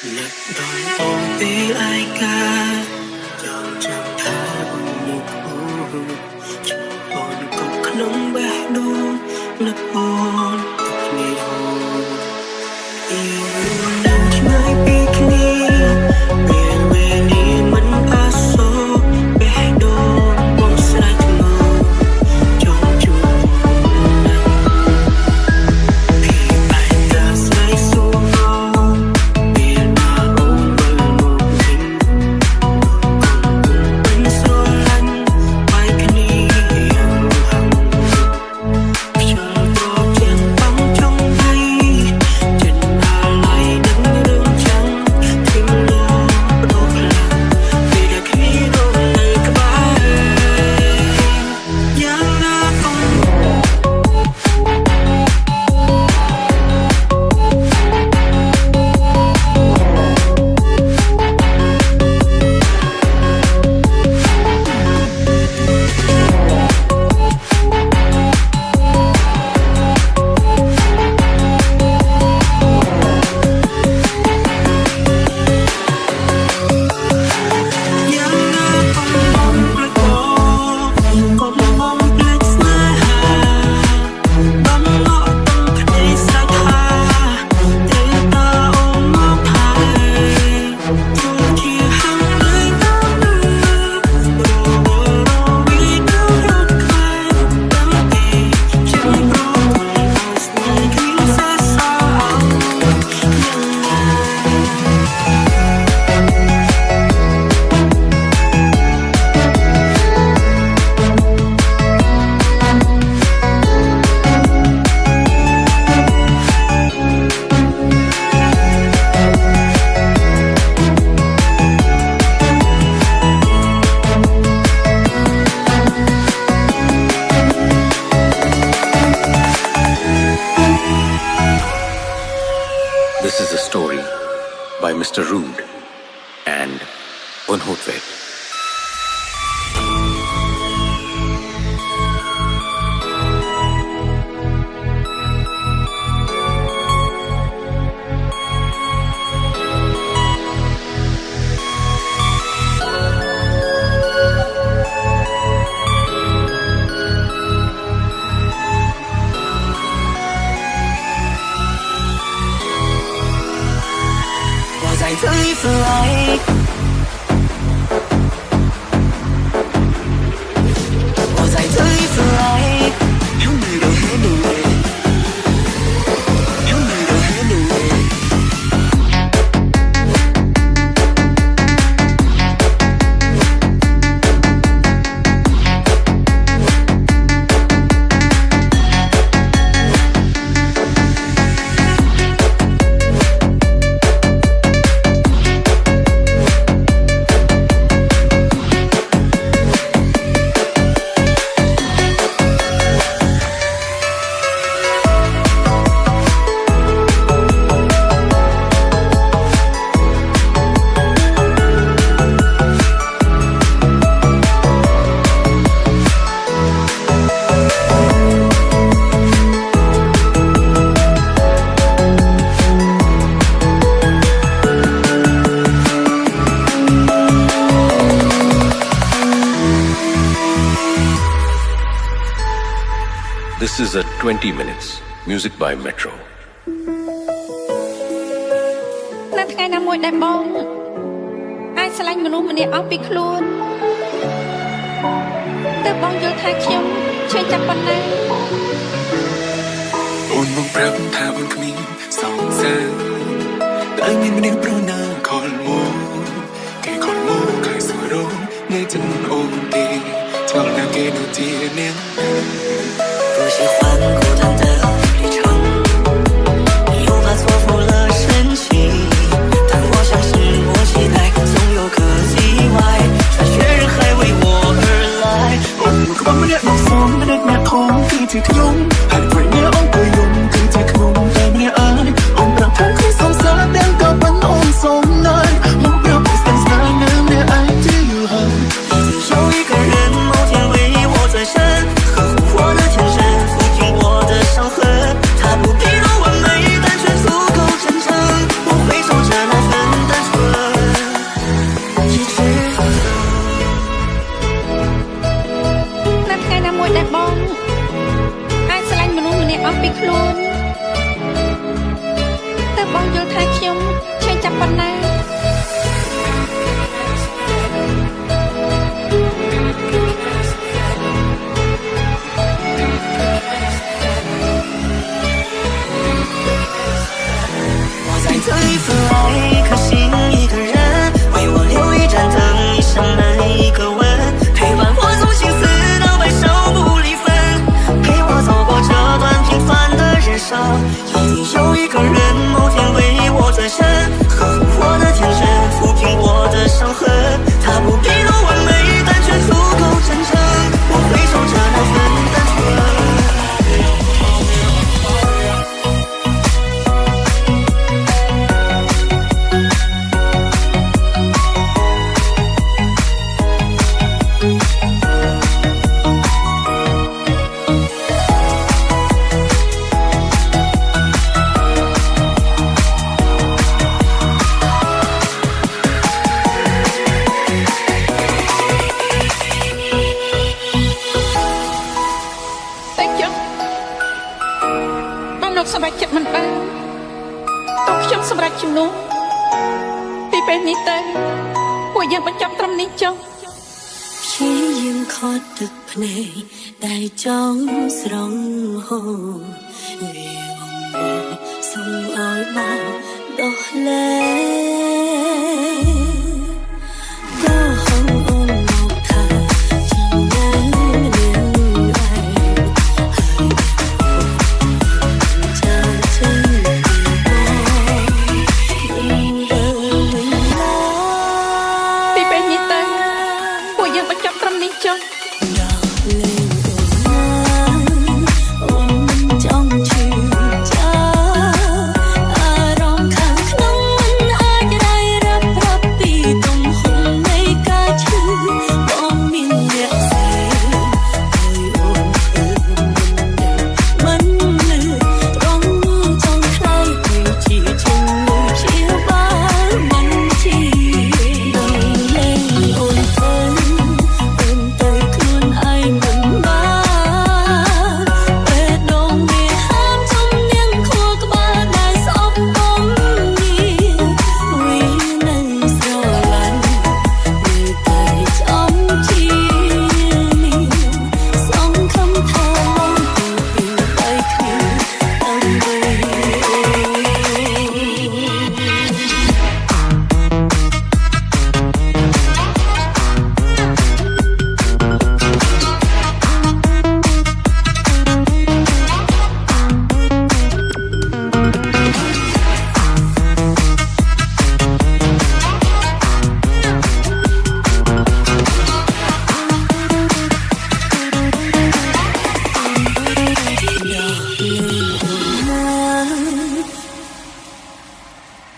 Nhật đón ôm vì ai cả dòng chẳng tha một hôn chẳng còn có khăn bé đu nắp hôn thật nhẹ hôn yêu nắng ngay bikini về đi mình aso bé đôi bóng sai thơ trong chuông khi bài ta say xuống This is a story by Mr. Rude and Unhotvet. Thấy phải我在thấy phải有你的很努力有你的很努力 This is a 20 minutes music by Metro. នៅថ្ងៃណាមួយដែលបងអាចឆ្លាញ់មនុស្សម្នាក់អស់ពីខ្លួនទើបបងយល់ថាខ្ញុំឈឺចាប់ប៉ុណ្ណាអូនមកប្រាប់ថាអូនគ្មានសង្សារតែមានម្នាក់ប្រណាខលមកគេខលមកខែសរងនៅចិត្តអូនទេឆ្លងណាគេដូចជាអ្នក不喜欢孤单的旅程，又怕错付了深情。但我相信，我期待总有个意外，穿越人海为我而来。អូនក៏មិនអ្នកមកសុំមិនអ្នកខំគឺជាខ្ញុំហើយព្រៃនេះអូនក៏យំគឺជាខ្ញុំតែម្នាក់ឯងអូនប្រាប់ថាគឺសងសារទាំងក៏មិនអូនសុំណៃមកប្រាប់ស្ទើរស្នានៅម្នាក់ឯងជាយូរហើយ有一个人某天为我转身呵护បងយល់ថាខ្ញុំឆ្ងាយចាប់ប៉ុណ្ណា这一份爱，可信一个人，为我留一盏灯，一生每一个吻，陪伴我从青丝到白首不离分，陪我走过这段平凡的人生。一定有一个人，某天为我转身，呵护我的天真，抚平我的伤痕。他不必多完美，但却足够真诚。我会守着那份单纯。សម្រាប់ចិត្តមិនបានតោះខ្ញុំសម្រាប់ជំនួសពីពេលនេះទៅពួកយើងបញ្ចប់ត្រឹមនេះចុះព្យាយាមខត់ទឹកភ្នែកដែលចង់ស្រង់ហូរវាអំបសូមឲ្យមកដោះលែក៏ហងអូនមកថាចាំនៅនាងឯងពីពេលនេះទៅពួកយើងបញ្ចប់ត្រឹមនេះចុះ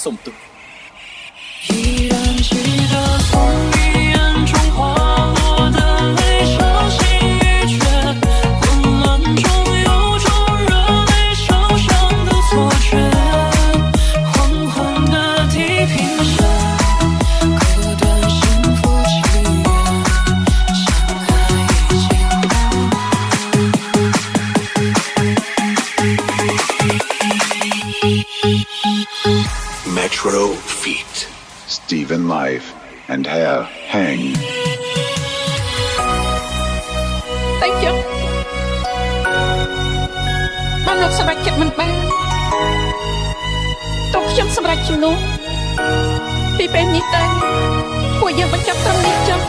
សុំទោស依然记得风雨眼中滑落的泪手心欲绝，混乱中有种热泪烧伤的错觉，黄昏的地平线，割断幸福契约，相爱已经Metro Feet. Stephen Life and Hair Hang. Thank you. បងលោកសម្រាប់ចិត្តមិនបានតោះខ្ញុំសម្រាប់ជំនួសពីពេលនេះទៅពួកយើងបញ្ចប់ត្រឹមនេះចុះ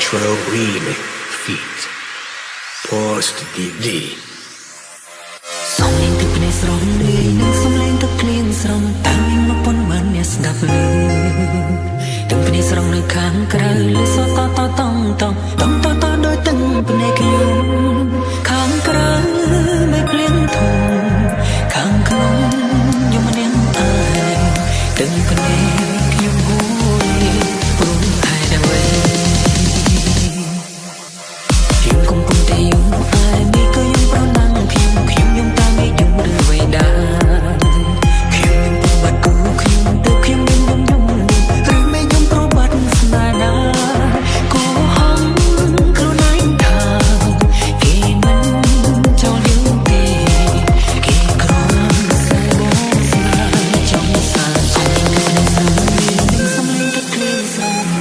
Metro Remix Feat Post DD សំលេងទឹកភ្នែកស្រស់លាយនឹងសំលេងទឹកភ្លៀងស្រស់តាំងមកប៉ុន្មានអ្នកស្ដាប់ឮទឹកភ្នែកស្រស់នៅខាងក្រៅលឺសតតតងតងតងតតដោយទឹកភ្នែកខ្ញុំខាងក្រៅមិនភ្លៀងធំខាងក្នុងយំនាងអើយទឹកភ្នែកខ្ញុំហួយព្រមហេតុអ្វីខ្ញុំកំពុងតែយំអើយមិនក៏យំប្រណាំងខ្ញុំយំតាមឯយំឬវេដាខ្ញុំយំប្របាត់គូខ្ញុំទៅខ្ញុំយំឬមិនយំប្របាត់ស្នេហ៍ណាក៏ហងខ្លួនឯងថាគេមិនចូលយំទេគេគ្រាន់តែបងស្នេហ៍ចង់សាសំលេងទឹកភ្លៀងស្រស់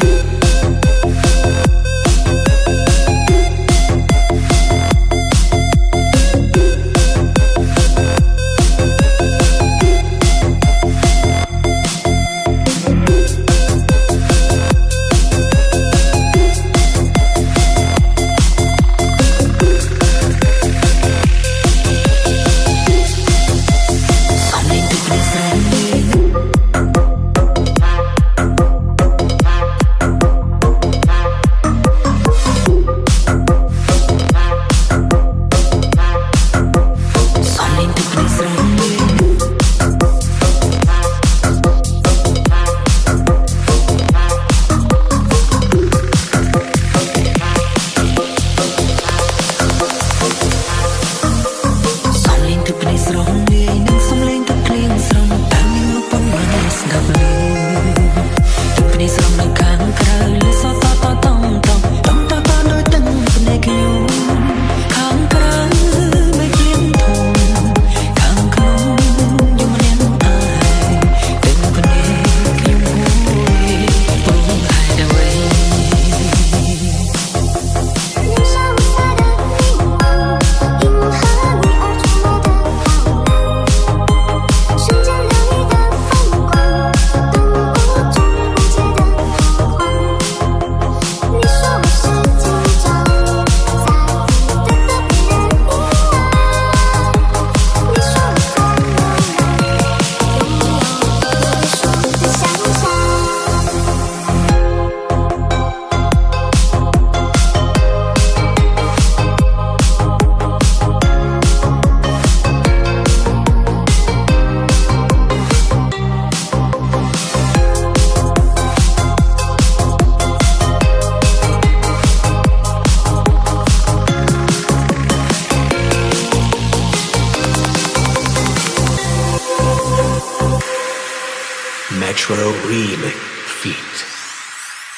Metro Remix Feat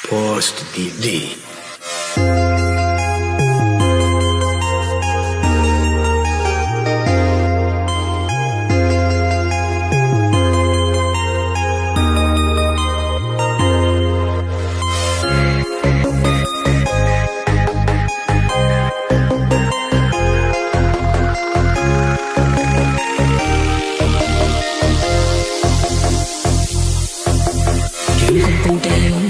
Post DD Hãy subscribe cho kênh Ghiền Mì Gõ để không bỏ lỡ